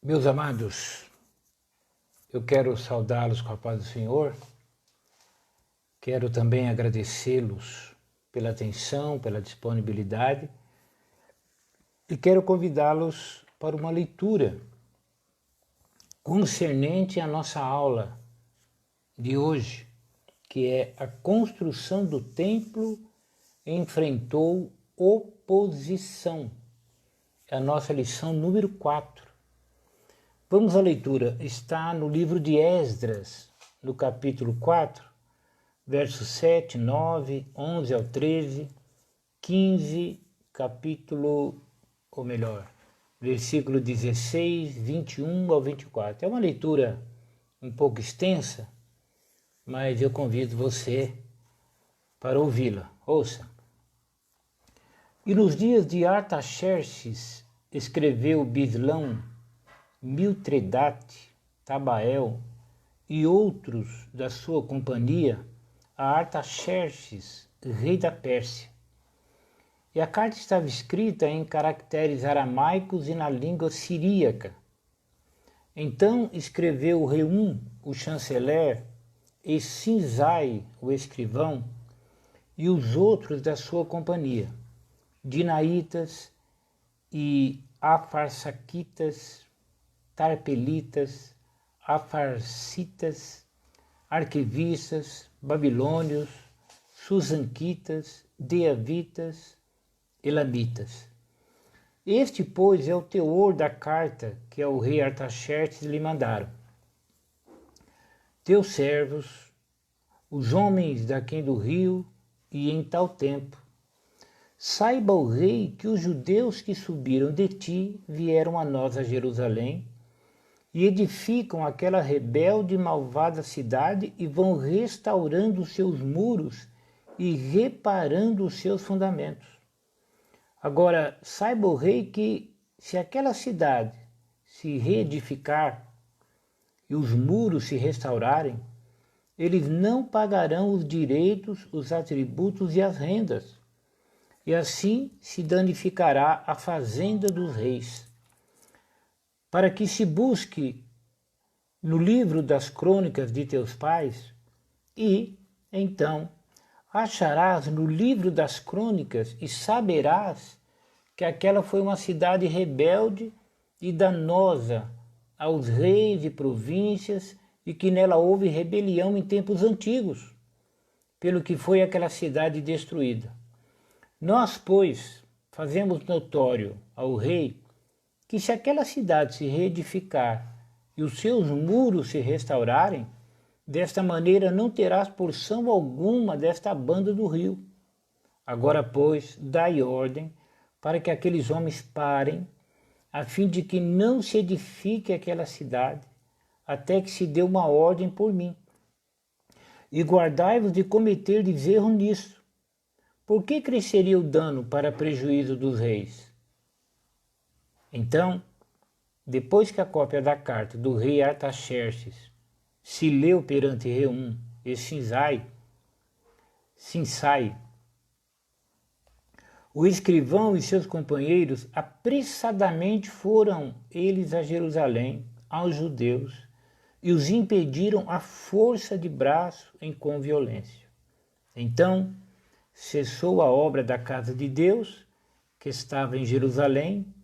Meus amados, eu quero saudá-los com a paz do Senhor. Quero também agradecê-los pela atenção, pela disponibilidade e quero convidá-los para uma leitura concernente à nossa aula de hoje, que é a construção do templo enfrentou oposição. É a nossa lição número 4. Vamos à leitura. Está no livro de Esdras, no capítulo 4, versos 7, 9, 11 ao 13, 15, versículo 16, 21 ao 24. É uma leitura um pouco extensa, mas eu convido você para ouvi-la. Ouça. E nos dias de Artaxerxes escreveu Bislão, Mitredate, Tabael e outros da sua companhia a Artaxerxes, rei da Pérsia. E a carta estava escrita em caracteres aramaicos e na língua siríaca. Então escreveu Reum, o chanceler, e Sinzai, o escrivão, e os outros da sua companhia, Dinaitas e Afarsaquitas, Tarpelitas, Afarsitas, Arquivistas, Babilônios, Susanquitas, Deavitas, Elamitas. Este, pois, é o teor da carta que ao rei Artaxerxes lhe mandaram. Teus servos, os homens daquém do rio, e em tal tempo, saiba o rei que os judeus que subiram de ti vieram a nós a Jerusalém e edificam aquela rebelde e malvada cidade e vão restaurando os seus muros e reparando os seus fundamentos. Agora, saiba o rei que se aquela cidade se reedificar e os muros se restaurarem, eles não pagarão os direitos, os atributos e as rendas, e assim se danificará a fazenda dos reis. Para que se busque no livro das crônicas de teus pais, e, então, acharás no livro das crônicas e saberás que aquela foi uma cidade rebelde e danosa aos reis e províncias e que nela houve rebelião em tempos antigos, pelo que foi aquela cidade destruída. Nós, pois, fazemos notório ao rei que se aquela cidade se reedificar e os seus muros se restaurarem, desta maneira não terás porção alguma desta banda do rio. Agora, pois, dai ordem para que aqueles homens parem, a fim de que não se edifique aquela cidade, até que se dê uma ordem por mim. E guardai-vos de cometer erro nisso. Por que cresceria o dano para prejuízo dos reis? Então, depois que a cópia da carta do rei Artaxerxes se leu perante Reum e Sinsai, o escrivão e seus companheiros apressadamente foram eles a Jerusalém, aos judeus, e os impediram à força de braço com violência. Então cessou a obra da casa de Deus, que estava em Jerusalém,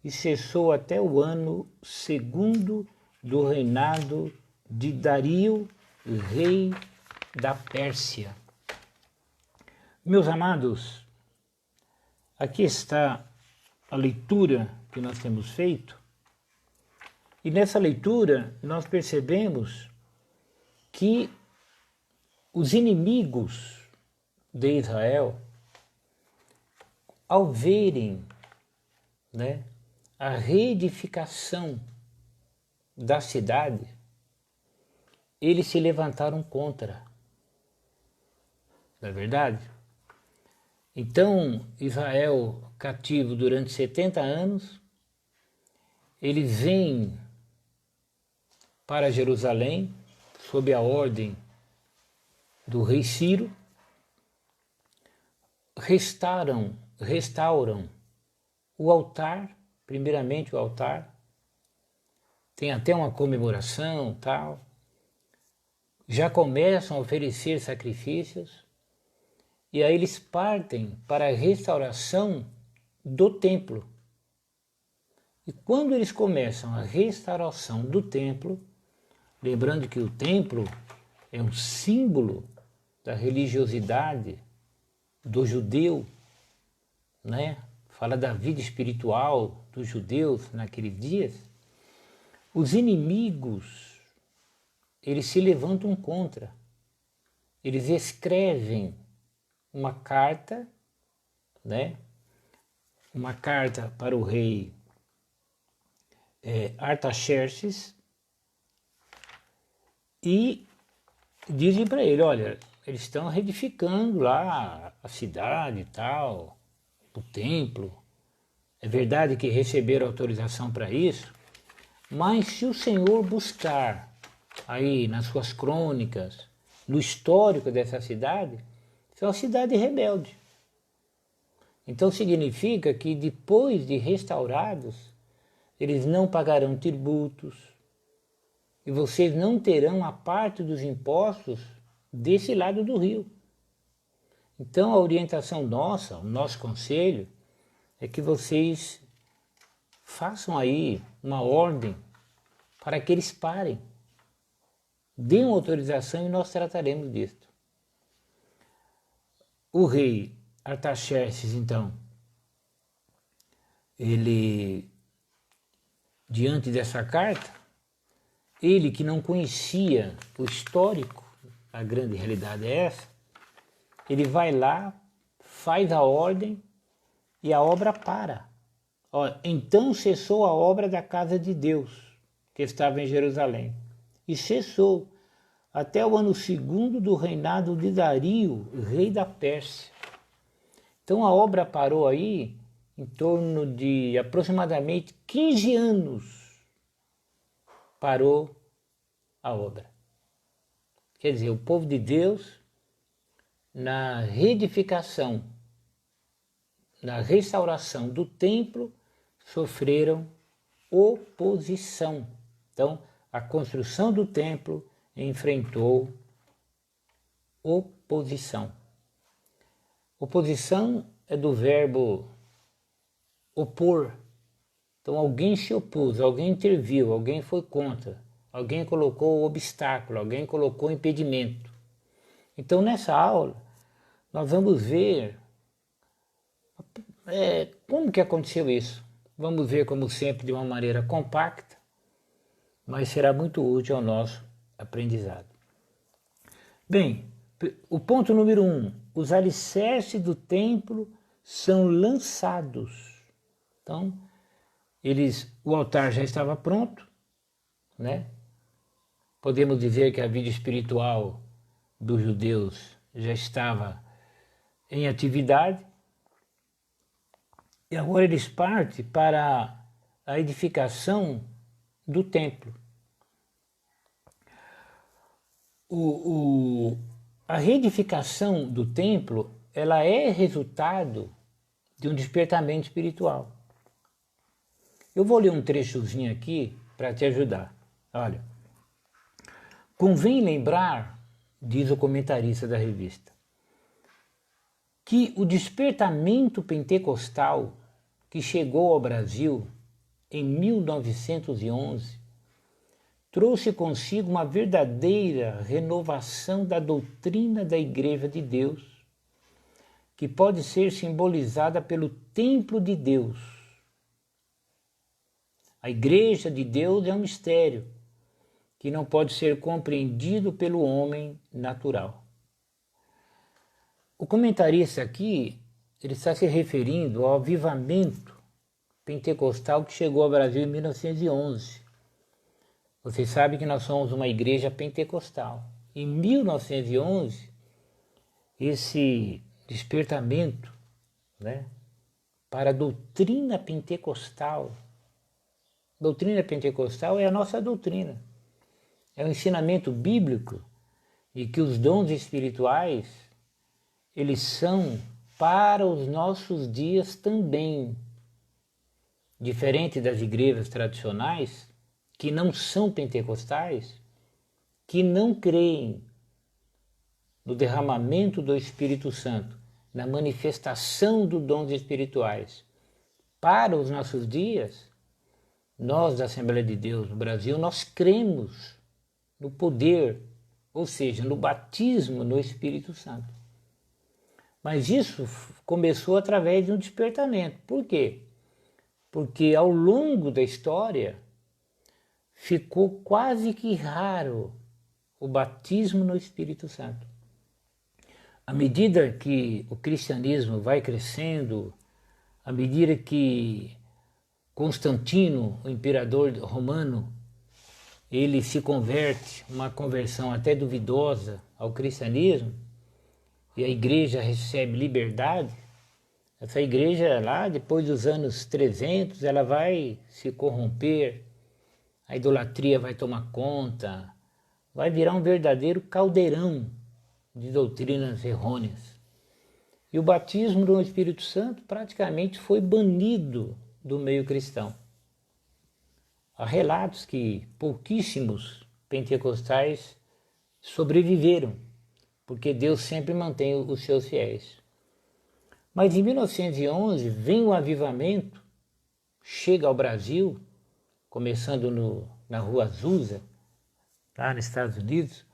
e cessou até o ano 2º do reinado de Dario, rei da Pérsia. Meus amados, aqui está a leitura que nós temos feito, e nessa leitura nós percebemos que os inimigos de Israel, ao verem, a reedificação da cidade, eles se levantaram contra. Não é verdade? Então, Israel cativo durante 70 anos, eles vêm para Jerusalém, sob a ordem do rei Ciro, restauram o altar, primeiramente o altar, tem até uma comemoração, tal. Já começam a oferecer sacrifícios, e aí eles partem para a restauração do templo. E quando eles começam a restauração do templo, lembrando que o templo é um símbolo da religiosidade do judeu, né? Fala da vida espiritual dos judeus naqueles dias, os inimigos, eles se levantam contra, eles escrevem uma carta, né? Uma carta para o rei Artaxerxes, e dizem para ele, olha, eles estão reedificando lá a cidade e tal, o templo. É verdade que receberam autorização para isso, mas se o Senhor buscar aí nas suas crônicas, no histórico dessa cidade, é uma cidade rebelde. Então significa que depois de restaurados, eles não pagarão tributos e vocês não terão a parte dos impostos desse lado do rio. Então a orientação nossa, o nosso conselho, é que vocês façam aí uma ordem para que eles parem. Dêem autorização e nós trataremos disso. O rei Artaxerxes, então, ele, diante dessa carta, ele que não conhecia o histórico, a grande realidade é essa, ele vai lá, faz a ordem e a obra para. Então cessou a obra da casa de Deus, que estava em Jerusalém, e cessou até o ano 2º do reinado de Dario, rei da Pérsia. Então a obra parou aí em torno de aproximadamente 15 anos. Parou a obra. Quer dizer, o povo de Deus, na reedificação, na restauração do templo, sofreram oposição. Então, a construção do templo enfrentou oposição. Oposição é do verbo opor. Então alguém se opôs, alguém interviu, alguém foi contra, alguém colocou obstáculo, alguém colocou impedimento. Então nessa aula nós vamos ver como que aconteceu isso. Vamos ver, como sempre, de uma maneira compacta, mas será muito útil ao nosso aprendizado. Bem, o ponto número 1, os alicerces do templo são lançados. Então, o altar já estava pronto, né? Podemos dizer que a vida espiritual dos judeus já estava em atividade, e agora eles partem para a edificação do templo. A reedificação do templo, ela é resultado de um despertamento espiritual. Eu vou ler um trechozinho aqui para te ajudar. Olha, convém lembrar, diz o comentarista da revista, que o despertamento pentecostal que chegou ao Brasil em 1911 trouxe consigo uma verdadeira renovação da doutrina da Igreja de Deus, que pode ser simbolizada pelo templo de Deus. A Igreja de Deus é um mistério que não pode ser compreendido pelo homem natural. O comentarista aqui, ele está se referindo ao avivamento pentecostal que chegou ao Brasil em 1911. Vocês sabem que nós somos uma igreja pentecostal. Em 1911, esse despertamento, né, para a doutrina pentecostal. Doutrina pentecostal é a nossa doutrina. É o ensinamento bíblico de que os dons espirituais, eles são para os nossos dias também. Diferente das igrejas tradicionais, que não são pentecostais, que não creem no derramamento do Espírito Santo, na manifestação dos dons espirituais para os nossos dias, nós da Assembleia de Deus no Brasil, nós cremos no poder, ou seja, no batismo no Espírito Santo. Mas isso começou através de um despertamento. Por quê? Porque ao longo da história ficou quase que raro o batismo no Espírito Santo. À medida que o cristianismo vai crescendo, à medida que Constantino, o imperador romano, ele se converte, uma conversão até duvidosa ao cristianismo, e a igreja recebe liberdade, essa igreja lá, depois dos anos 300, ela vai se corromper, a idolatria vai tomar conta, vai virar um verdadeiro caldeirão de doutrinas errôneas. E o batismo no Espírito Santo praticamente foi banido do meio cristão. Há relatos que pouquíssimos pentecostais sobreviveram, porque Deus sempre mantém os seus fiéis. Mas em 1911 vem o avivamento, chega ao Brasil, começando na Rua Azusa, lá nos Estados Unidos,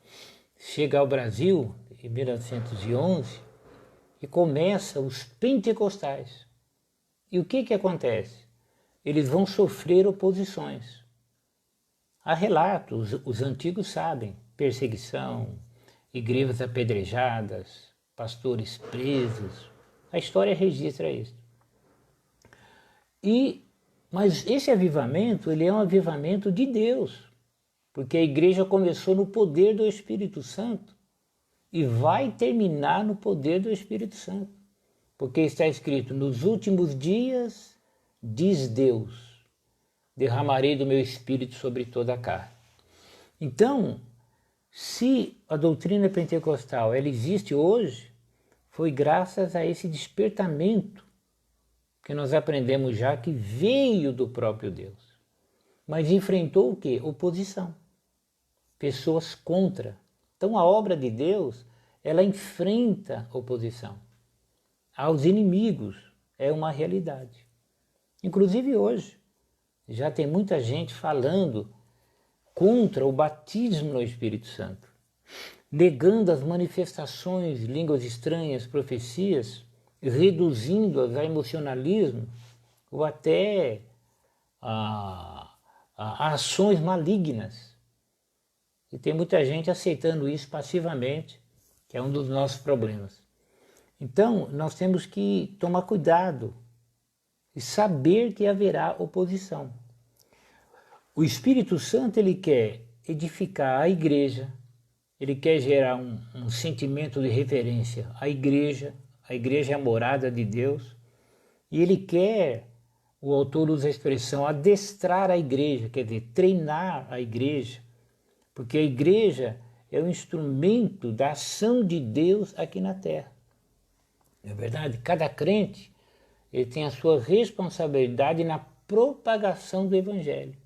chega ao Brasil em 1911 e começa os pentecostais. E o que acontece? Eles vão sofrer oposições. Há relatos, os antigos sabem, perseguição, igrejas apedrejadas, pastores presos. A história registra isso. Mas esse avivamento, ele é um avivamento de Deus, porque a igreja começou no poder do Espírito Santo e vai terminar no poder do Espírito Santo. Porque está escrito, nos últimos dias, diz Deus, derramarei do meu Espírito sobre toda a carne. Então, se a doutrina pentecostal ela existe hoje, foi graças a esse despertamento que nós aprendemos já que veio do próprio Deus. Mas enfrentou o quê? Oposição. Pessoas contra. Então a obra de Deus, ela enfrenta oposição. Aos inimigos é uma realidade. Inclusive hoje, já tem muita gente falando contra o batismo no Espírito Santo, negando as manifestações, línguas estranhas, profecias, reduzindo-as a emocionalismo ou até a ações malignas. E tem muita gente aceitando isso passivamente, que é um dos nossos problemas. Então, nós temos que tomar cuidado e saber que haverá oposição. O Espírito Santo, ele quer edificar a igreja, ele quer gerar um sentimento de reverência à igreja. A igreja é a morada de Deus, e ele quer, o autor usa a expressão, adestrar a igreja, quer dizer, treinar a igreja, porque a igreja é o instrumento da ação de Deus aqui na terra. Não é verdade? Cada crente ele tem a sua responsabilidade na propagação do Evangelho,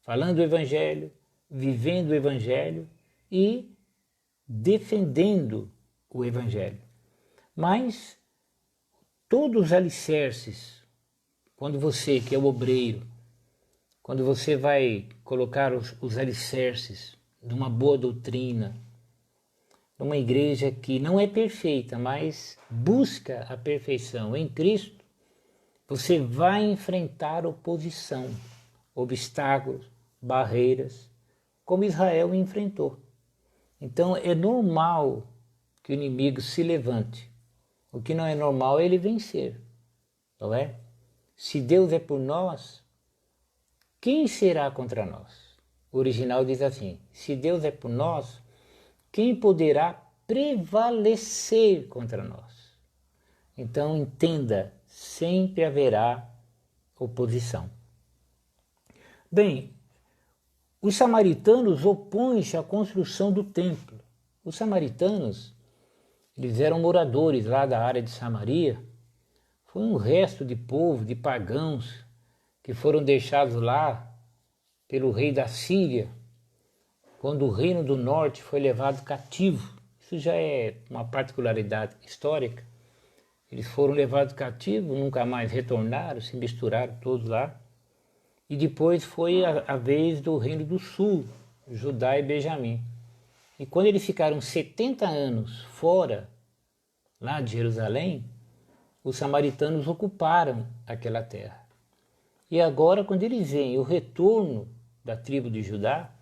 falando o Evangelho, vivendo o Evangelho e defendendo o Evangelho. Mas todos os alicerces, quando você que é o obreiro, quando você vai colocar os alicerces numa boa doutrina, numa igreja que não é perfeita, mas busca a perfeição em Cristo, você vai enfrentar oposição, obstáculos, barreiras, como Israel enfrentou. Então é normal que o inimigo se levante. O que não é normal é ele vencer, não é? Se Deus é por nós, quem será contra nós? O original diz assim, se Deus é por nós, quem poderá prevalecer contra nós? Então entenda, sempre haverá oposição. Bem, os samaritanos opõem-se à construção do templo. Os samaritanos, eles eram moradores lá da área de Samaria. Foi um resto de povo, de pagãos, que foram deixados lá pelo rei da Síria, quando o reino do norte foi levado cativo. Isso já é uma particularidade histórica. Eles foram levados cativos, nunca mais retornaram, se misturaram todos lá. E depois foi a vez do reino do sul, Judá e Benjamim. E quando eles ficaram 70 anos fora, lá de Jerusalém, os samaritanos ocuparam aquela terra. E agora, quando eles veem o retorno da tribo de Judá,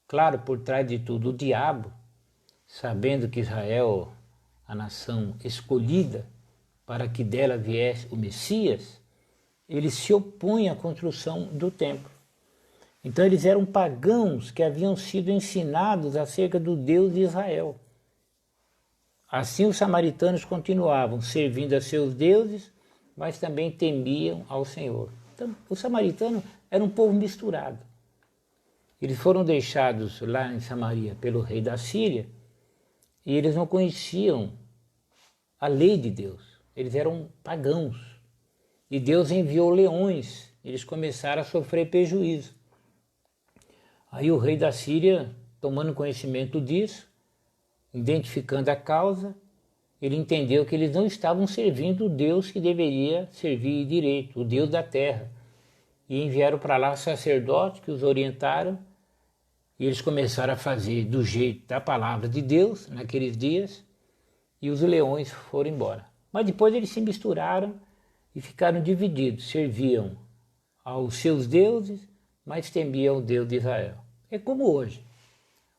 claro, por trás de tudo o diabo, sabendo que Israel, a nação escolhida para que dela viesse o Messias, eles se opõem à construção do templo. Então eles eram pagãos que haviam sido ensinados acerca do Deus de Israel. Assim os samaritanos continuavam servindo a seus deuses, mas também temiam ao Senhor. Então os samaritanos eram um povo misturado. Eles foram deixados lá em Samaria pelo rei da Síria e eles não conheciam a lei de Deus. Eles eram pagãos. E Deus enviou leões, eles começaram a sofrer prejuízo. Aí o rei da Síria, tomando conhecimento disso, identificando a causa, ele entendeu que eles não estavam servindo o Deus que deveria servir direito, o Deus da terra. E enviaram para lá sacerdotes que os orientaram, e eles começaram a fazer do jeito da palavra de Deus naqueles dias, e os leões foram embora. Mas depois eles se misturaram e ficaram divididos, serviam aos seus deuses, mas temiam o Deus de Israel. É como hoje,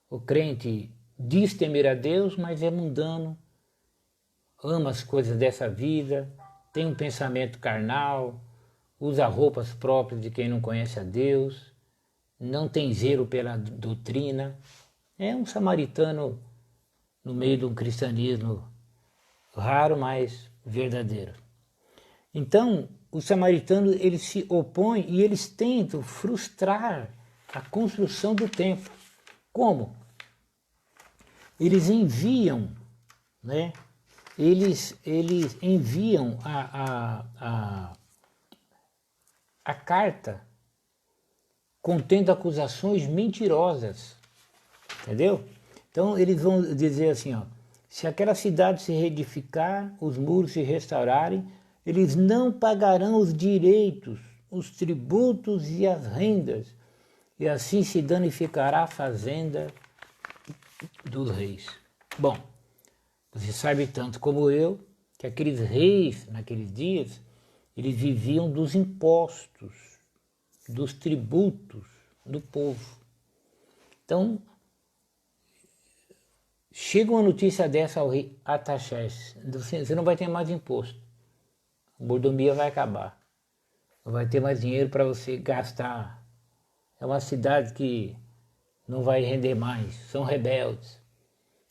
o crente diz temer a Deus, mas é mundano, ama as coisas dessa vida, tem um pensamento carnal, usa roupas próprias de quem não conhece a Deus, não tem zelo pela doutrina, é um samaritano no meio de um cristianismo raro, mas verdadeiro. Então, os samaritanos eles se opõem e eles tentam frustrar a construção do templo. Como? Eles enviam, né? Eles enviam a carta contendo acusações mentirosas, entendeu? Então eles vão dizer assim, ó, se aquela cidade se reedificar, os muros se restaurarem, eles não pagarão os direitos, os tributos e as rendas, e assim se danificará a fazenda dos reis. Bom, você sabe tanto como eu que aqueles reis, naqueles dias, eles viviam dos impostos, dos tributos do povo. Então, chega uma notícia dessa ao rei Artaxerxes, você não vai ter mais imposto. A mordomia vai acabar. Não vai ter mais dinheiro para você gastar. É uma cidade que não vai render mais. São rebeldes.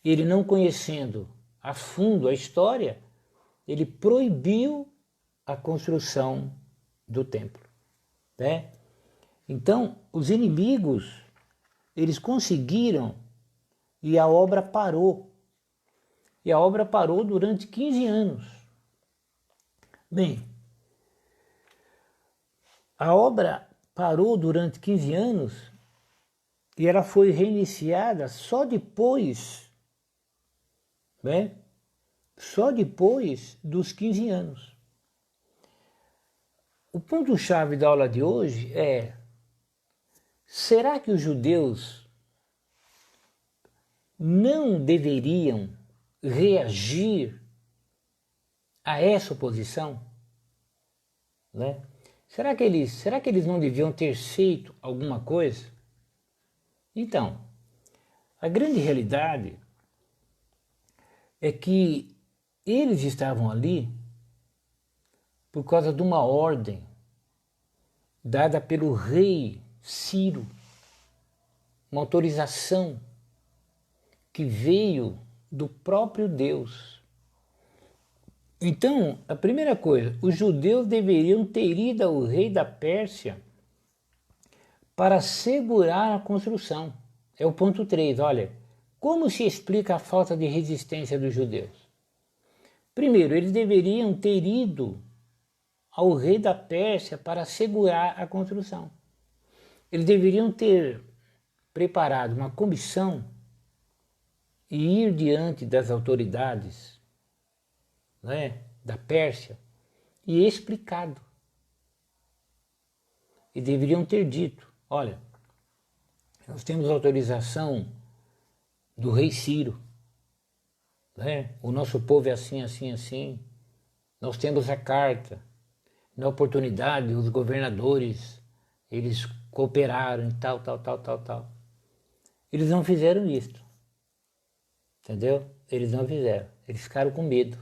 E ele, não conhecendo a fundo a história, ele proibiu a construção do templo, né? Então, os inimigos, eles conseguiram e a obra parou. E a obra parou durante 15 anos. Bem, a obra parou durante 15 anos e ela foi reiniciada só depois, né? Só depois dos 15 anos. O ponto-chave da aula de hoje é: será que os judeus não deveriam reagir a essa oposição, né? Será que eles não deviam ter feito alguma coisa? Então, a grande realidade é que eles estavam ali por causa de uma ordem dada pelo rei Ciro, uma autorização que veio do próprio Deus. Então, a primeira coisa, os judeus deveriam ter ido ao rei da Pérsia para segurar a construção. É o ponto 3, olha, como se explica a falta de resistência dos judeus? Primeiro, eles deveriam ter ido ao rei da Pérsia para segurar a construção. Eles deveriam ter preparado uma comissão e ir diante das autoridades, né, da Pérsia e explicado. E deveriam ter dito, olha, nós temos autorização do rei Ciro, né? O nosso povo é assim, assim, assim. Nós temos a carta. Na oportunidade, os governadores, eles cooperaram e tal, tal, tal, tal, tal. Eles não fizeram isso, entendeu? Eles não fizeram, eles ficaram com medo.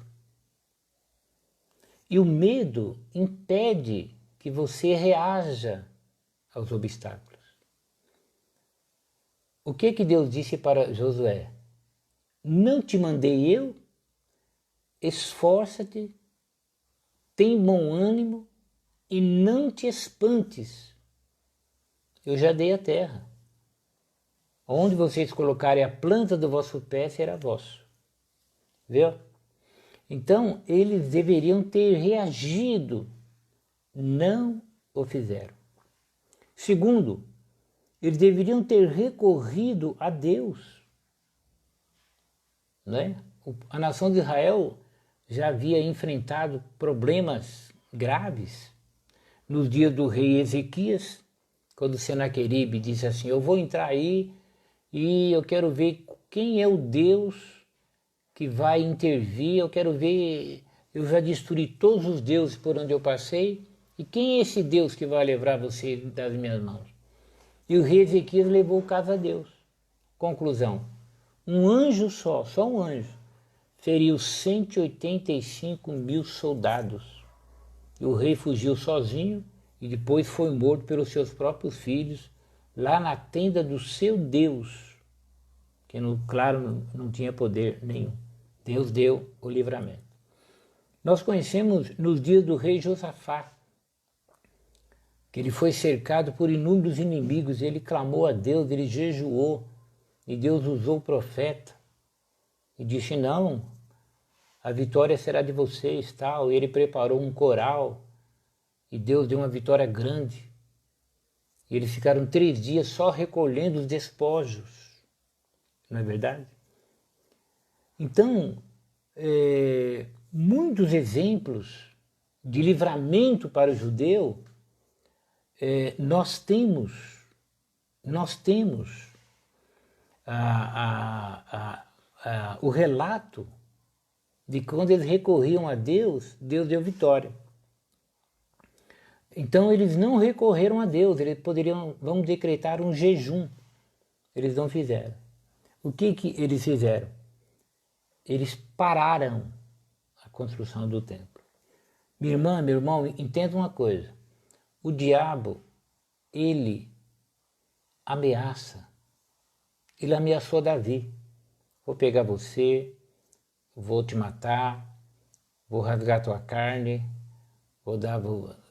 E o medo impede que você reaja aos obstáculos. O que Deus disse para Josué? Não te mandei eu? Esforça-te, tem bom ânimo e não te espantes. Eu já dei a terra. Onde vocês colocarem a planta do vosso pé será vosso. Viu? Então, eles deveriam ter reagido. Não o fizeram. Segundo, eles deveriam ter recorrido a Deus. Né? A nação de Israel já havia enfrentado problemas graves nos dias do rei Ezequias, quando Senaqueribe disse assim, eu vou entrar aí e eu quero ver quem é o Deus que vai intervir, eu quero ver, eu já destruí todos os deuses por onde eu passei, e quem é esse Deus que vai livrar você das minhas mãos? E o rei Ezequias levou o caso a Deus. Conclusão, um anjo só um anjo, feriu 185 mil soldados. E o rei fugiu sozinho e depois foi morto pelos seus próprios filhos, lá na tenda do seu Deus, que, claro, não tinha poder nenhum. Deus deu o livramento. Nós conhecemos nos dias do rei Josafá, que ele foi cercado por inúmeros inimigos, ele clamou a Deus, ele jejuou, e Deus usou o profeta, e disse, não, a vitória será de vocês, tal. E ele preparou um coral, e Deus deu uma vitória grande. E eles ficaram 3 dias só recolhendo os despojos, não é verdade? Então, muitos exemplos de livramento para o judeu, nós temos o relato de quando eles recorriam a Deus, Deus deu vitória. Então eles não recorreram a Deus, eles poderiam, vamos decretar um jejum, eles não fizeram. O que eles fizeram? Eles pararam a construção do templo. Minha irmã, meu irmão, entenda uma coisa, o diabo, ele ameaça, ele ameaçou Davi, vou pegar você, vou te matar, vou rasgar tua carne, vou dar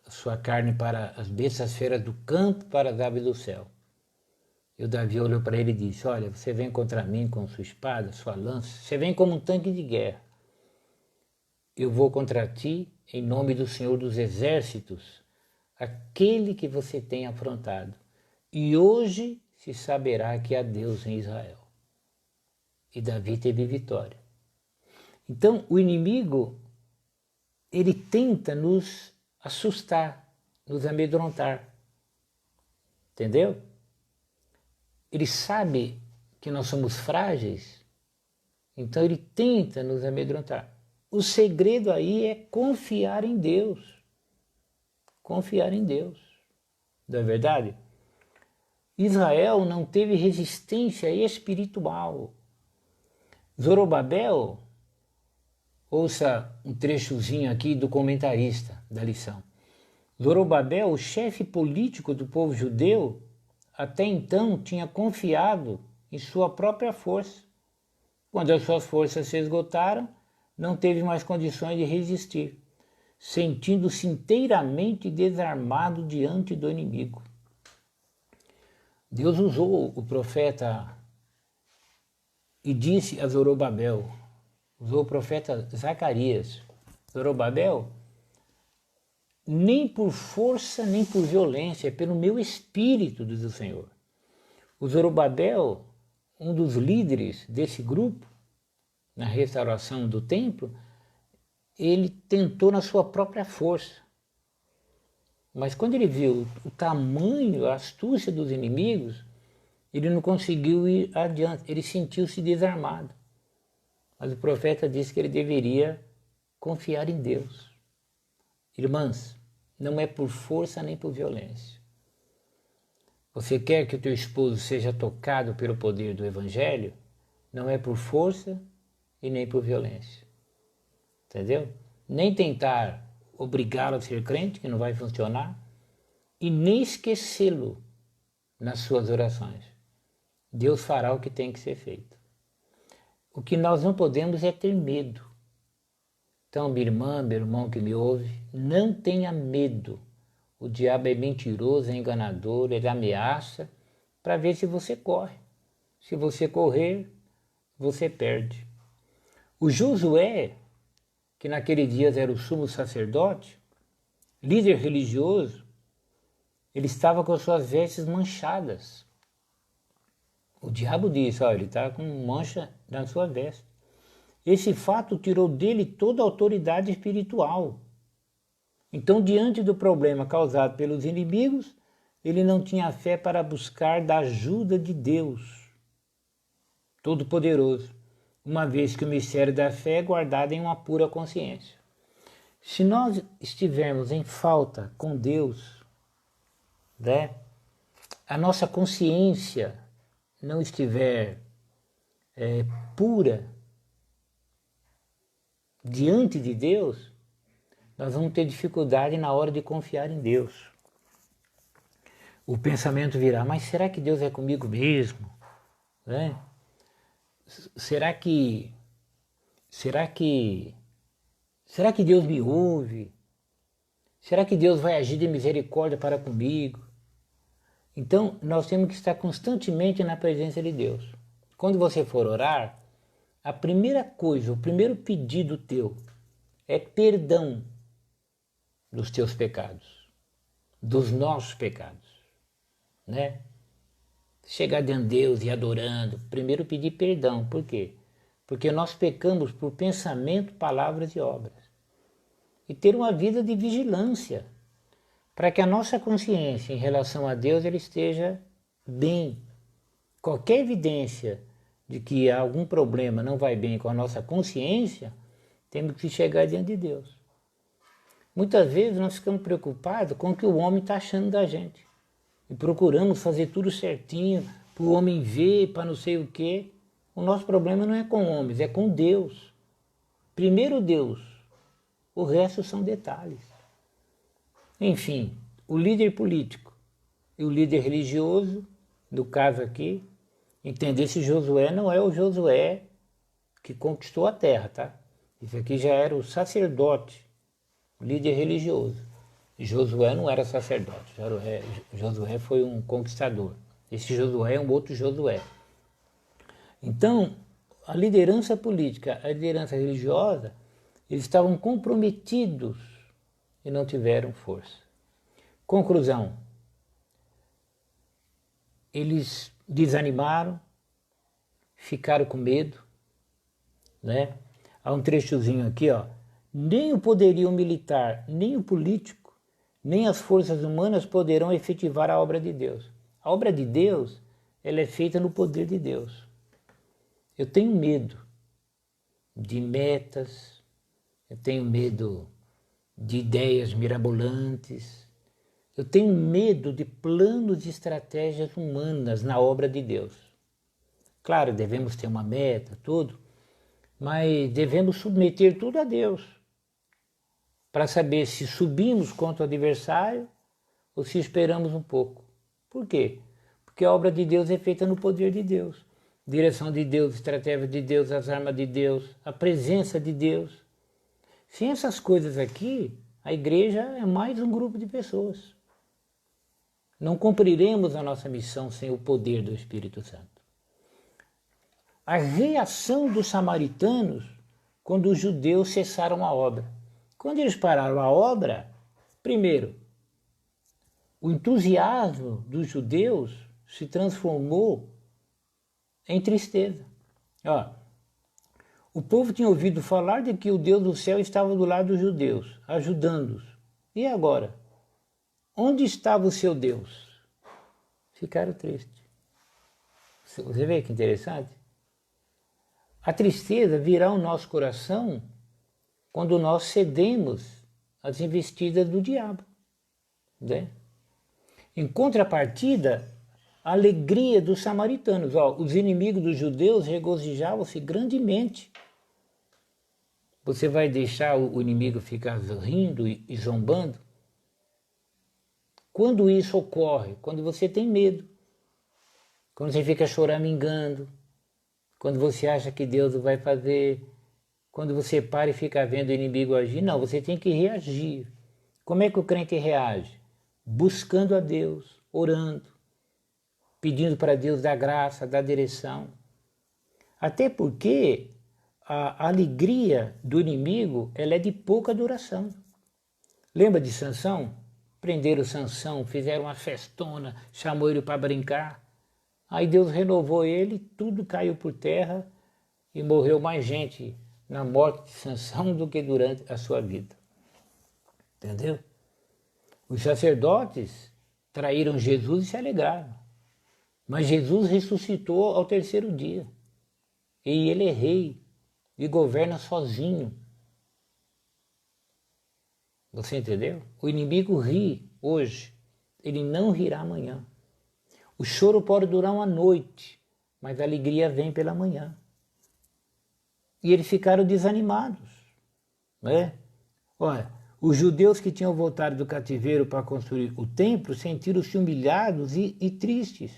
sua carne para as bestas feras do campo, para as aves do céu. E o Davi olhou para ele e disse, olha, você vem contra mim com sua espada, sua lança, você vem como um tanque de guerra. Eu vou contra ti em nome do Senhor dos Exércitos, aquele que você tem afrontado. E hoje se saberá que há Deus em Israel. E Davi teve vitória. Então, o inimigo, ele tenta nos assustar, nos amedrontar. Entendeu? Ele sabe que nós somos frágeis, então ele tenta nos amedrontar. O segredo aí é confiar em Deus. Confiar em Deus. Não é verdade? Israel não teve resistência espiritual. Zorobabel, ouça um trechozinho aqui do comentarista da lição. Zorobabel, o chefe político do povo judeu, até então tinha confiado em sua própria força. Quando as suas forças se esgotaram, não teve mais condições de resistir, sentindo-se inteiramente desarmado diante do inimigo. Deus usou o profeta e disse a Zorobabel, usou o profeta Zacarias, Zorobabel, nem por força, nem por violência, é pelo meu espírito, diz o Senhor. O Zorobabel, um dos líderes desse grupo, na restauração do templo, ele tentou na sua própria força. Mas quando ele viu o tamanho, a astúcia dos inimigos, ele não conseguiu ir adiante, ele sentiu-se desarmado. Mas o profeta disse que ele deveria confiar em Deus. Irmãs, não é por força nem por violência. Você quer que o teu esposo seja tocado pelo poder do Evangelho? Não é por força e nem por violência. Entendeu? Nem tentar obrigá-lo a ser crente, que não vai funcionar, e nem esquecê-lo nas suas orações. Deus fará o que tem que ser feito. O que nós não podemos é ter medo. Então, minha irmã, meu irmão que me ouve, não tenha medo. O diabo é mentiroso, é enganador, ele ameaça para ver se você corre. Se você correr, você perde. O Josué, que naquele dia era o sumo sacerdote, líder religioso, ele estava com as suas vestes manchadas. O diabo disse, ele está com mancha na sua veste. Esse fato tirou dele toda a autoridade espiritual. Então, diante do problema causado pelos inimigos, ele não tinha fé para buscar da ajuda de Deus Todo-Poderoso, uma vez que o mistério da fé é guardado em uma pura consciência. Se nós estivermos em falta com Deus, né, a nossa consciência não estiver pura diante de Deus, nós vamos ter dificuldade na hora de confiar em Deus. O pensamento virá, mas será que Deus é comigo mesmo? Né? Será que Deus me ouve? Será que Deus vai agir de misericórdia para comigo? Então, nós temos que estar constantemente na presença de Deus. Quando você for orar, a primeira coisa, o primeiro pedido teu é perdão dos teus pecados, dos nossos pecados, né? Chegar diante de Deus e adorando, primeiro pedir perdão. Por quê? Porque nós pecamos por pensamento, palavras e obras. E ter uma vida de vigilância, para que a nossa consciência em relação a Deus ela esteja bem. Qualquer evidência de que algum problema não vai bem com a nossa consciência, temos que chegar diante de Deus. Muitas vezes nós ficamos preocupados com o que o homem está achando da gente. E procuramos fazer tudo certinho, para o homem ver, para não sei o quê. O nosso problema não é com homens, é com Deus. Primeiro Deus, o resto são detalhes. Enfim, o líder político e o líder religioso, no caso aqui, entender se Josué não é o Josué que conquistou a terra, tá? Isso aqui já era o sacerdote, o líder religioso. Josué não era sacerdote, Josué foi um conquistador. Esse Josué é um outro Josué. Então, a liderança política, a liderança religiosa, eles estavam comprometidos e não tiveram força. Conclusão, eles desanimaram, ficaram com medo, né? Há um trechozinho aqui, nem o poderio militar, nem o político, nem as forças humanas poderão efetivar a obra de Deus. A obra de Deus, ela é feita no poder de Deus. Eu tenho medo de metas, eu tenho medo de ideias mirabolantes, eu tenho medo de planos e estratégias humanas na obra de Deus. Claro, devemos ter uma meta, tudo, mas devemos submeter tudo a Deus, para saber se subimos contra o adversário ou se esperamos um pouco. Por quê? Porque a obra de Deus é feita no poder de Deus. Direção de Deus, estratégia de Deus, as armas de Deus, a presença de Deus. Sem essas coisas aqui, a igreja é mais um grupo de pessoas. Não cumpriremos a nossa missão sem o poder do Espírito Santo. A reação dos samaritanos quando os judeus cessaram a obra. Quando eles pararam a obra, Primeiro, o entusiasmo dos judeus se transformou em tristeza. Ó, o povo tinha ouvido falar de que o Deus do céu estava do lado dos judeus, ajudando-os. E agora? Onde estava o seu Deus? Ficaram tristes. Você vê que interessante? A tristeza virá ao nosso coração quando nós cedemos às investidas do diabo, né? Em contrapartida, a alegria dos samaritanos. Ó, os inimigos dos judeus regozijavam-se grandemente. Você vai deixar o inimigo ficar rindo e zombando? Quando isso ocorre? Quando você tem medo. Quando você fica choramingando. Quando você acha que Deus vai fazer. Quando você para e fica vendo o inimigo agir. Não, você tem que reagir. Como é que o crente reage? Buscando a Deus, orando, pedindo para Deus dar graça, dar direção. Até porque a alegria do inimigo ela é de pouca duração. Lembra de Sansão? Prenderam Sansão, fizeram uma festona, chamou ele para brincar. Aí Deus renovou ele, tudo caiu por terra e morreu mais gente na morte de Sansão do que durante a sua vida. Entendeu? Os sacerdotes traíram Jesus e se alegraram. Mas Jesus ressuscitou ao terceiro dia. E ele é rei e governa sozinho. Você entendeu? O inimigo ri hoje, ele não rirá amanhã. O choro pode durar uma noite, mas a alegria vem pela manhã. E eles ficaram desanimados, né? Olha, os judeus que tinham voltado do cativeiro para construir o templo sentiram-se humilhados e tristes.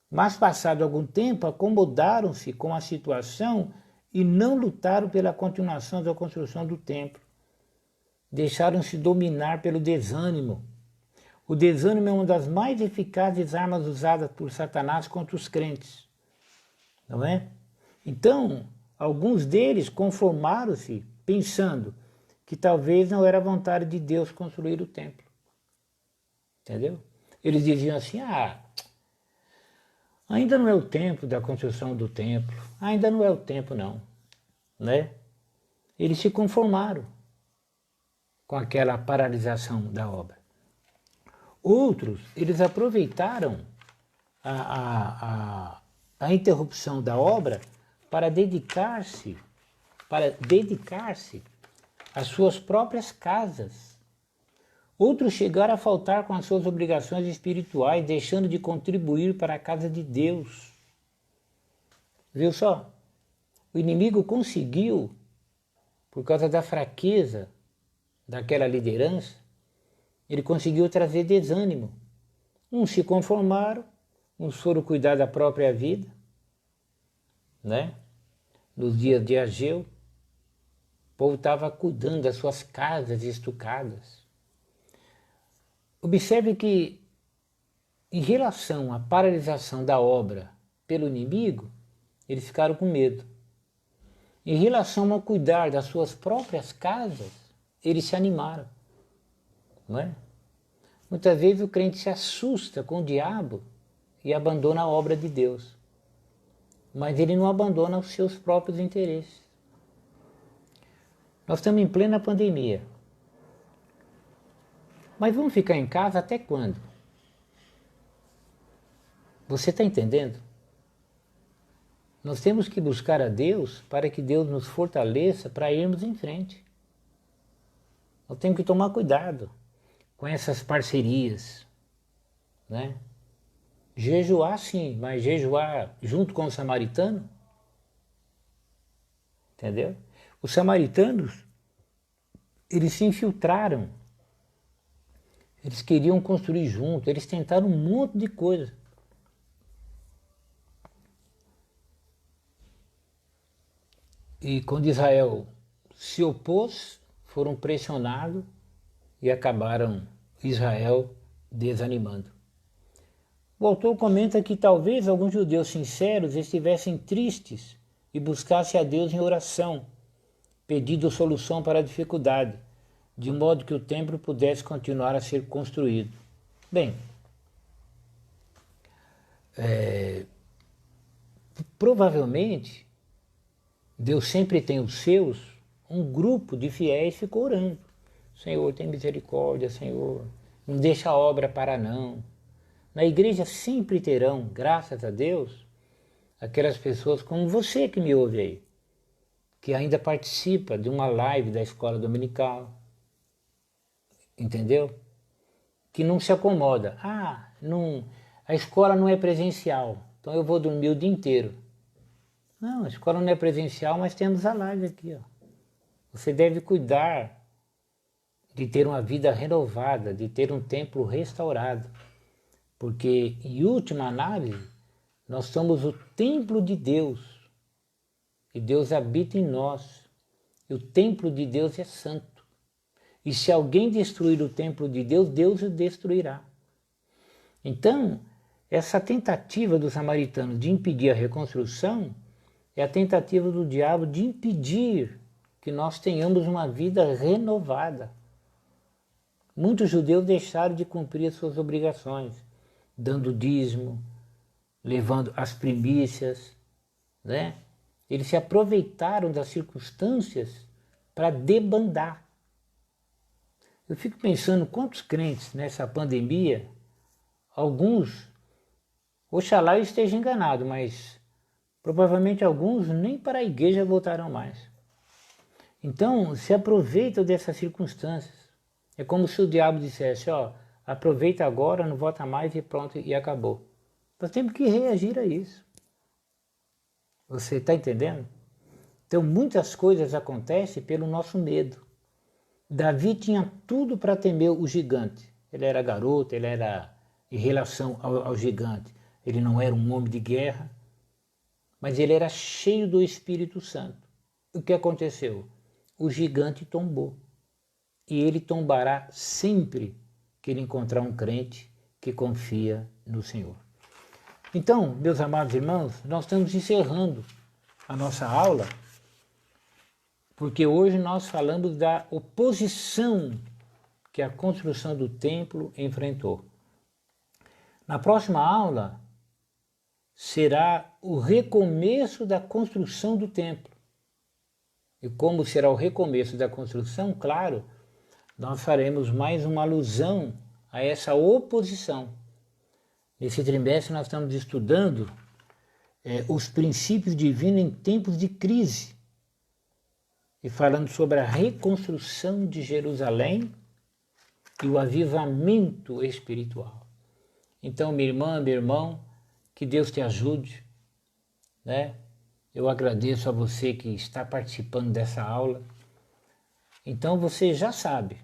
Mas, passado algum tempo, acomodaram-se com a situação e não lutaram pela continuação da construção do templo. Deixaram-se dominar pelo desânimo. O desânimo é uma das mais eficazes armas usadas por Satanás contra os crentes. Não é? Então, alguns deles conformaram-se pensando que talvez não era vontade de Deus construir o templo. Entendeu? Eles diziam assim, ainda não é o tempo da construção do templo, ainda não é o tempo não, né? Eles se conformaram com aquela paralisação da obra. Outros, eles aproveitaram a interrupção da obra para dedicar-se às suas próprias casas. Outros chegaram a faltar com as suas obrigações espirituais, deixando de contribuir para a casa de Deus. Viu só? O inimigo conseguiu, por causa da fraqueza daquela liderança, ele conseguiu trazer desânimo. Uns se conformaram, uns foram cuidar da própria vida, né? Nos dias de Ageu, o povo estava cuidando das suas casas estucadas. Observe que, em relação à paralisação da obra pelo inimigo, eles ficaram com medo. Em relação a cuidar das suas próprias casas, eles se animaram. Não é? Muitas vezes o crente se assusta com o diabo e abandona a obra de Deus. Mas ele não abandona os seus próprios interesses. Nós estamos em plena pandemia. Mas vamos ficar em casa até quando? Você está entendendo? Nós temos que buscar a Deus para que Deus nos fortaleça para irmos em frente. Nós temos que tomar cuidado com essas parcerias, né? Jejuar sim, mas jejuar junto com o samaritano? Entendeu? Os samaritanos, eles se infiltraram. Eles queriam construir junto, eles tentaram um monte de coisa. E quando Israel se opôs, foram pressionados e acabaram Israel desanimando. O autor comenta que talvez alguns judeus sinceros estivessem tristes e buscassem a Deus em oração, pedindo solução para a dificuldade, de modo que o templo pudesse continuar a ser construído. Bem, provavelmente, Deus sempre tem os seus, um grupo de fiéis ficou orando. Senhor, tem misericórdia, Senhor, não deixa a obra parar não. Na igreja sempre terão, graças a Deus, aquelas pessoas como você que me ouve aí, que ainda participa de uma live da escola dominical, entendeu? Que não se acomoda. A escola não é presencial, então eu vou dormir o dia inteiro. Não, a escola não é presencial, mas temos a live aqui, ó. Você deve cuidar de ter uma vida renovada, de ter um templo restaurado, porque, em última análise, nós somos o templo de Deus, e Deus habita em nós, e o templo de Deus é santo. E se alguém destruir o templo de Deus, Deus o destruirá. Então, essa tentativa dos samaritanos de impedir a reconstrução é a tentativa do diabo de impedir que nós tenhamos uma vida renovada. Muitos judeus deixaram de cumprir as suas obrigações, dando dízimo, levando as primícias, né? Eles se aproveitaram das circunstâncias para debandar. Eu fico pensando quantos crentes nessa pandemia, alguns, oxalá eu esteja enganado, mas provavelmente alguns nem para a igreja voltarão mais. Então, se aproveitam dessas circunstâncias. É como se o diabo dissesse, ó, aproveita agora, não volta mais e pronto, e acabou. Nós temos que reagir a isso. Você está entendendo? Então, muitas coisas acontecem pelo nosso medo. Davi tinha tudo para temer o gigante. Ele era garoto, ele era em relação ao gigante. Ele não era um homem de guerra, mas ele era cheio do Espírito Santo. O que aconteceu? O gigante tombou. E ele tombará sempre que ele encontrar um crente que confia no Senhor. Então, meus amados irmãos, nós estamos encerrando a nossa aula, porque hoje nós falamos da oposição que a construção do templo enfrentou. Na próxima aula será o recomeço da construção do templo. E como será o recomeço da construção, claro, nós faremos mais uma alusão a essa oposição. Nesse trimestre nós estamos estudando os princípios divinos em tempos de crise e falando sobre a reconstrução de Jerusalém e o avivamento espiritual. Então, minha irmã, meu irmão, que Deus te ajude, né? Eu agradeço a você que está participando dessa aula. Então você já sabe,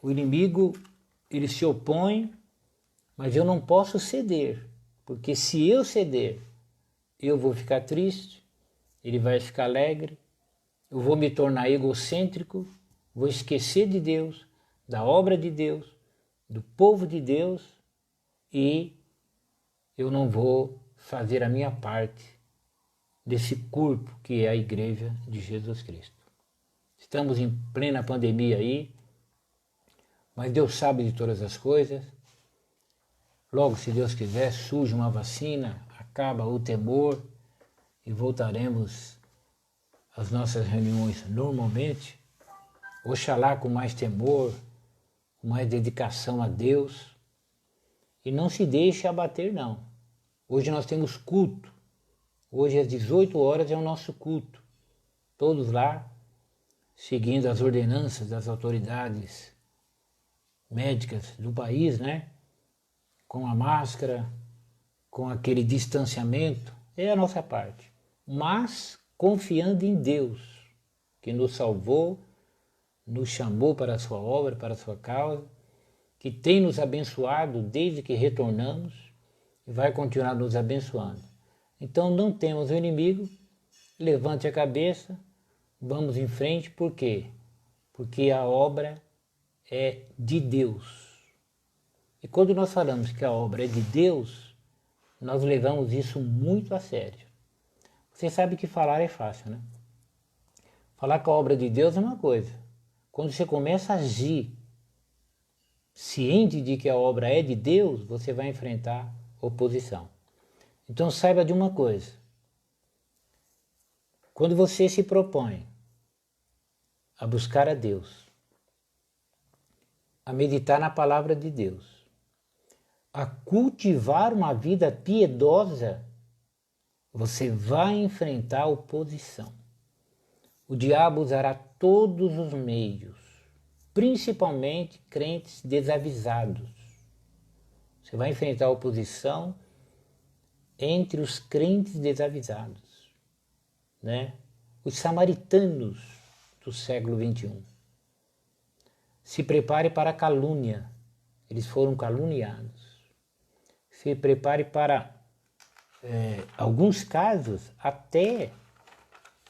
o inimigo ele se opõe, mas eu não posso ceder, porque se eu ceder, eu vou ficar triste, ele vai ficar alegre, eu vou me tornar egocêntrico, vou esquecer de Deus, da obra de Deus, do povo de Deus, e eu não vou fazer a minha parte desse corpo que é a Igreja de Jesus Cristo. Estamos em plena pandemia aí, mas Deus sabe de todas as coisas. Logo, se Deus quiser, surge uma vacina, acaba o temor e voltaremos às nossas reuniões normalmente. Oxalá com mais temor, com mais dedicação a Deus. E não se deixe abater, não. Hoje nós temos culto. Hoje às 18 horas é o nosso culto. Todos lá, seguindo as ordenanças das autoridades médicas do país, né? Com a máscara, com aquele distanciamento, é a nossa parte. Mas confiando em Deus, que nos salvou, nos chamou para a sua obra, para a sua causa, que tem nos abençoado desde que retornamos e vai continuar nos abençoando. Então não temos o inimigo, levante a cabeça, vamos em frente, por quê? Porque a obra é de Deus. E quando nós falamos que a obra é de Deus, nós levamos isso muito a sério. Você sabe que falar é fácil, né? Falar que a obra é de Deus é uma coisa. Quando você começa a agir ciente de que a obra é de Deus, você vai enfrentar oposição. Então saiba de uma coisa: quando você se propõe a buscar a Deus, a meditar na palavra de Deus, a cultivar uma vida piedosa, você vai enfrentar oposição. O diabo usará todos os meios, principalmente crentes desavisados. Você vai enfrentar oposição entre os crentes desavisados, né? Os samaritanos do século XXI. Se prepare para a calúnia, eles foram caluniados. Se prepare para, alguns casos, até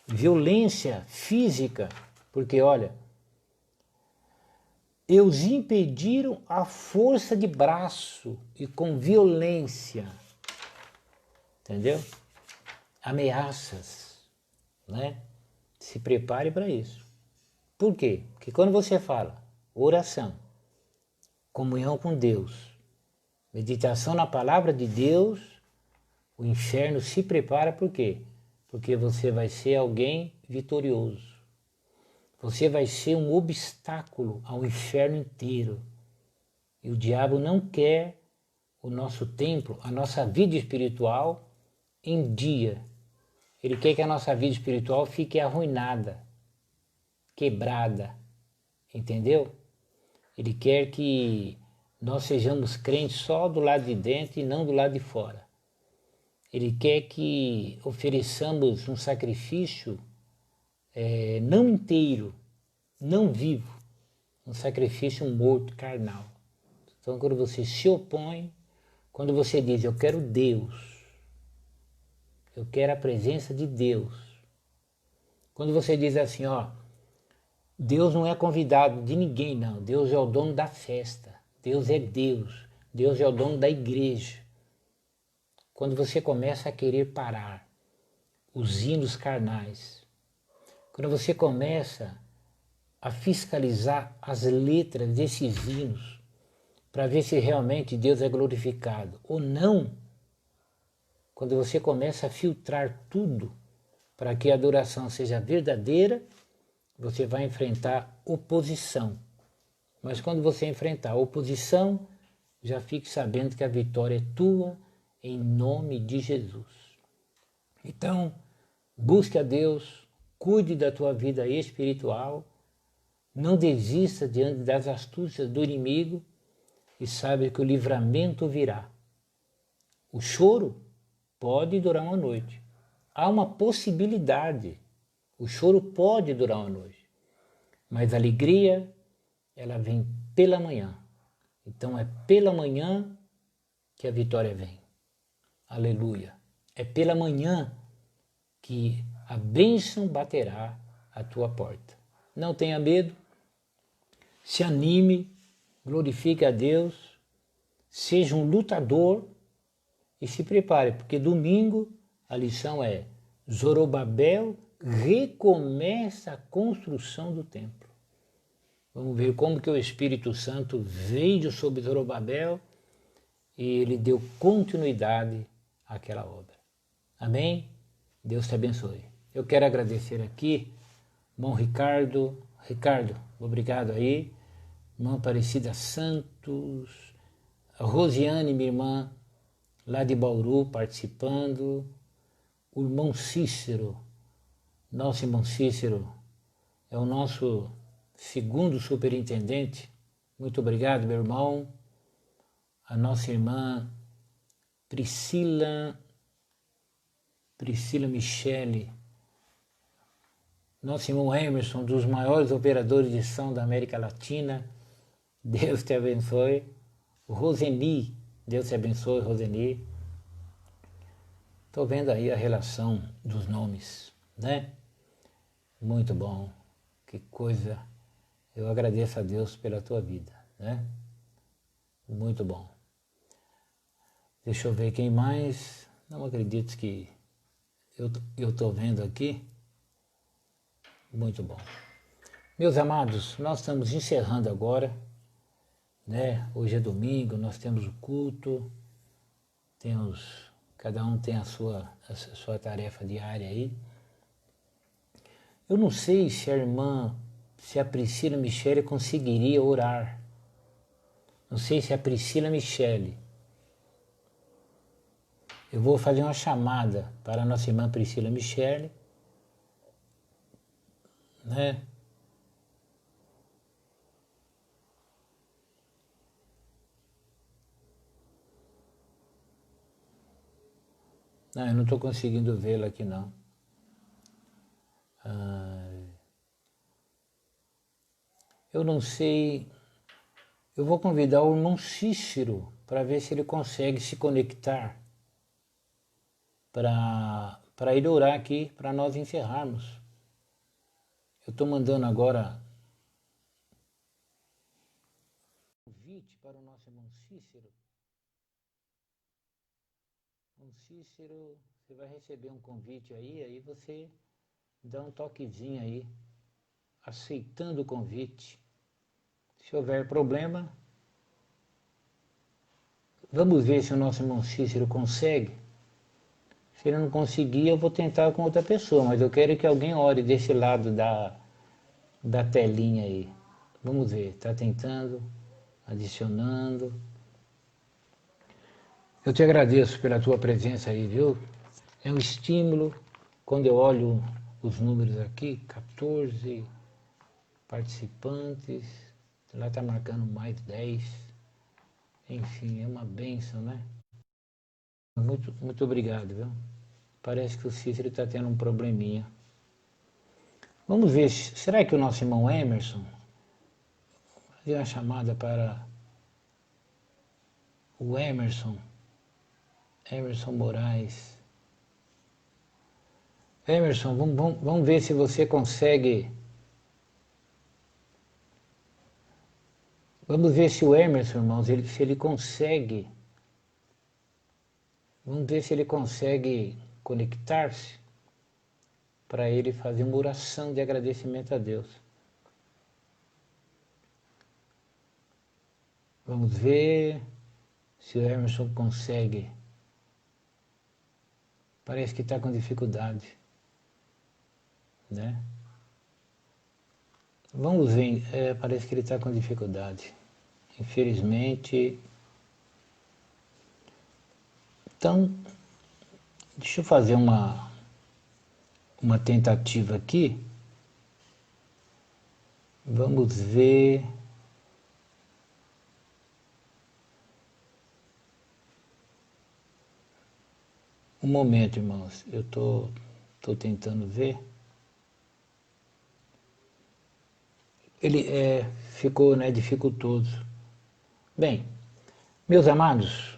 violência física, porque olha, eles impediram a força de braço e com violência, entendeu? Ameaças, né? Se prepare para isso. Por quê? Porque quando você fala oração, comunhão com Deus, meditação na palavra de Deus, o inferno se prepara. Por quê? Porque você vai ser alguém vitorioso. Você vai ser um obstáculo ao inferno inteiro. E o diabo não quer o nosso templo, a nossa vida espiritual em dia. Ele quer que a nossa vida espiritual fique arruinada, quebrada, entendeu? Ele quer que nós sejamos crentes só do lado de dentro e não do lado de fora. Ele quer que ofereçamos um sacrifício não inteiro, não vivo, um sacrifício morto, carnal. Então, quando você se opõe, quando você diz, eu quero Deus, eu quero a presença de Deus. Quando você diz assim, ó, Deus não é convidado de ninguém, não. Deus é o dono da festa. Deus é Deus. Deus é o dono da igreja. Quando você começa a querer parar os hinos carnais, quando você começa a fiscalizar as letras desses hinos para ver se realmente Deus é glorificado ou não, quando você começa a filtrar tudo para que a adoração seja verdadeira, você vai enfrentar oposição. Mas quando você enfrentar oposição, já fique sabendo que a vitória é tua, em nome de Jesus. Então, busque a Deus, cuide da tua vida espiritual, não desista diante das astúcias do inimigo e saiba que o livramento virá. O choro pode durar uma noite. Há uma possibilidade. O choro pode durar uma noite. Mas a alegria, ela vem pela manhã. Então é pela manhã que a vitória vem. Aleluia. É pela manhã que a bênção baterá à tua porta. Não tenha medo, se anime, glorifique a Deus, seja um lutador e se prepare, porque domingo a lição é Zorobabel recomeça a construção do templo. Vamos ver como que o Espírito Santo veio sobre Zorobabel e ele deu continuidade àquela obra. Amém? Deus te abençoe. Eu quero agradecer aqui, irmão Ricardo. Ricardo, obrigado aí. Irmã Aparecida Santos. A Rosiane, minha irmã, lá de Bauru, participando. O irmão Cícero. Nosso irmão Cícero é o nosso segundo superintendente. Muito obrigado, meu irmão. A nossa irmã Priscila Michele. Nosso irmão Emerson, dos maiores operadores de som da América Latina. Deus te abençoe. Roseni, Deus te abençoe, Roseni. Estou vendo aí a relação dos nomes, né? Muito bom. Que coisa. Eu agradeço a Deus pela tua vida, né? Muito bom. Deixa eu ver quem mais. Não acredito que eu estou vendo aqui. Muito bom. Meus amados, nós estamos encerrando agora, né? Hoje é domingo, nós temos o culto, cada um tem a sua tarefa diária aí. Eu não sei se a Priscila Michele conseguiria orar. Não sei se a Priscila Michele. Eu vou fazer uma chamada para a nossa irmã Priscila Michele, né? Não, eu não estou conseguindo vê-la aqui não. Eu não sei. Eu vou convidar o irmão Cícero para ver se ele consegue se conectar para ir orar aqui, para nós encerrarmos. Eu estou mandando agora um convite para o nosso irmão Cícero. Irmão Cícero, você vai receber um convite aí você dá um toquezinho aí, aceitando o convite. Se houver problema, vamos ver se o nosso irmão Cícero consegue. Se ele não conseguir, eu vou tentar com outra pessoa, mas eu quero que alguém ore desse lado da telinha aí. Vamos ver, está tentando, adicionando. Eu te agradeço pela tua presença aí, viu? É um estímulo quando eu olho os números aqui, 14 participantes, lá está marcando mais 10. Enfim, é uma bênção, né? Muito, muito obrigado, viu? Parece que o Cícero está tendo um probleminha. Vamos ver, será que o nosso irmão Emerson, fazer uma chamada para o Emerson Moraes. Emerson, vamos ver se você consegue. Vamos ver se o Emerson, irmãos, se ele consegue. Vamos ver se ele consegue conectar-se para ele fazer uma oração de agradecimento a Deus. Vamos ver se o Emerson consegue. Parece que está com dificuldade, né? Vamos ver, parece que ele está com dificuldade. Infelizmente. Então, deixa eu fazer uma tentativa aqui. Vamos ver. Um momento, irmãos. Eu tô tentando ver. Ele ficou, né, dificultoso. Bem, meus amados,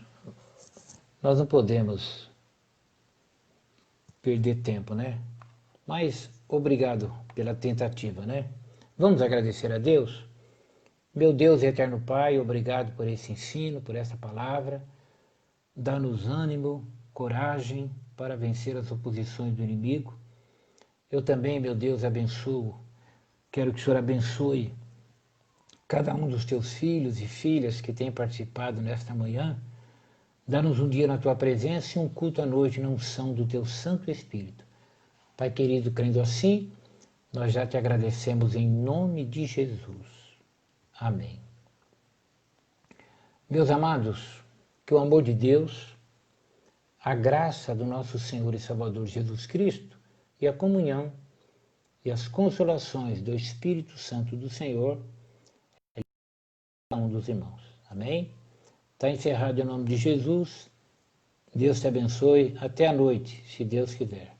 nós não podemos perder tempo, né? Mas obrigado pela tentativa, né? Vamos agradecer a Deus? Meu Deus e eterno Pai, obrigado por esse ensino, por essa palavra. Dá-nos ânimo, coragem para vencer as oposições do inimigo. Eu também, meu Deus, abençoo. Quero que o Senhor abençoe cada um dos teus filhos e filhas que têm participado nesta manhã. Dá-nos um dia na tua presença e um culto à noite na unção do teu Santo Espírito. Pai querido, crendo assim, nós já te agradecemos em nome de Jesus. Amém. Meus amados, que o amor de Deus, a graça do nosso Senhor e Salvador Jesus Cristo e a comunhão e as consolações do Espírito Santo do Senhor é cada um dos irmãos. Amém? Está encerrado em nome de Jesus. Deus te abençoe. Até a noite, se Deus quiser.